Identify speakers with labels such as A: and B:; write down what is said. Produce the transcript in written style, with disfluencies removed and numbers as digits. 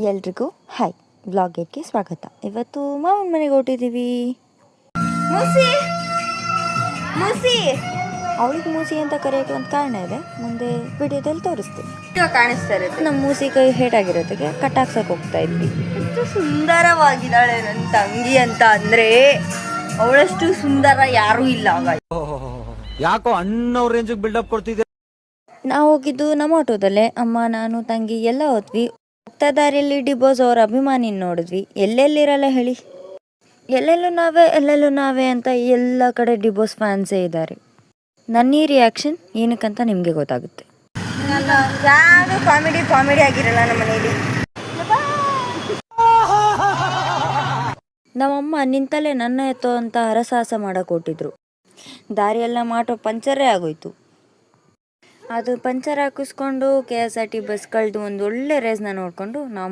A: ಎಲ್ರಿಗೂ hi, blog ಗೇಟ್ಗೆ ಸ್ವಾಗತ. ಇವತ್ತು ಮಾವನ ಮನೆಗೆ ಹೊರಟಿದ್ದೀವಿ. ಮೂಸಿ ಮೂಸಿ ಅವಳಿಗೆ ಮೂಸಿ ಅಂತ ಕರೆಯೋಕೆ ಒಂದು ಕಾರಣ ಇದೆ, ಮುಂದೆ ವಿಡಿಯೋದಲ್ಲಿ ತೋರಿಸ್ತೀನಿ. ಕಾಣಿಸ್ತಾ ಇರುತ್ತೆ. ನಮ್ಮ ಮೂಸಿ ಕೈ ಹೇಟಾಗಿರೋದಕ್ಕೆ ಕಟ್ಟಾಕ್ಸಕ್ಕೆ ಹೋಗ್ತಾ ಇದ್ವಿ. ಎಷ್ಟು ಸುಂದರವಾಗಿದ್ದಾಳೆ ನನ್ನ ತಂಗಿ ಅಂತ ಅಂದರೆ ಅವಳಷ್ಟು ಸುಂದರ ಯಾರೂ ಇಲ್ಲ.
B: ಯಾಕೋ ಅಣ್ಣವ್ರ ರೇಂಜಿಗೆ ಬಿಲ್ಡಪ್ ಕೊಡ್ತಿದ್ದೆ.
A: ನಾವು ಹೋಗಿದ್ದು ನಮ್ಮ ಆಟೋದಲ್ಲೇ, ಅಮ್ಮ ನಾನು ತಂಗಿ ಎಲ್ಲ ಹೋದ್ವಿ. ಹೋಗ್ತಾ ದಾರಿಯಲ್ಲಿ ಡಿಬೋಸ್ ಅವರ ಅಭಿಮಾನಿ ನೋಡಿದ್ವಿ. ಎಲ್ಲೆಲ್ಲಿರಲ್ಲ ಹೇಳಿ, ಎಲ್ಲೆಲ್ಲೂ ನಾವೇ ಅಂತ ಎಲ್ಲ ಕಡೆ ಡಿಬೋಸ್ ಫ್ಯಾನ್ಸೇ ಇದ್ದಾರೆ. ನನ್ನ ಈ ರಿಯಾಕ್ಷನ್ ಏನಕ್ಕಂತ ನಿಮಗೆ ಗೊತ್ತಾಗುತ್ತೆ. ಯಾರು ಕಾಮಿಡಿ ಆಗಿರಲ್ಲ ನಮ್ಮ ಮನೇಲಿ. ನಮ್ಮಮ್ಮ ನಿಂತಲ್ಲೇ ನನ್ನ ಎತ್ತೋ ಅಂತ ಹರಸಾಹಸ ಮಾಡಕ್ಕೆ ಕೊಟ್ಟಿದ್ರು. ದಾರಿಯೆಲ್ಲ ಮಾಟೋ ಪಂಚರೇ ಆಗೋಯ್ತು. ಅದು ಪಂಚರ್ ಹಾಕಿಸ್ಕೊಂಡು KSRT ಬಸ್ಗಳದ್ದು ಒಂದು ಒಳ್ಳೆ ರೇಸ್ನ ನೋಡಿಕೊಂಡು ನಾವು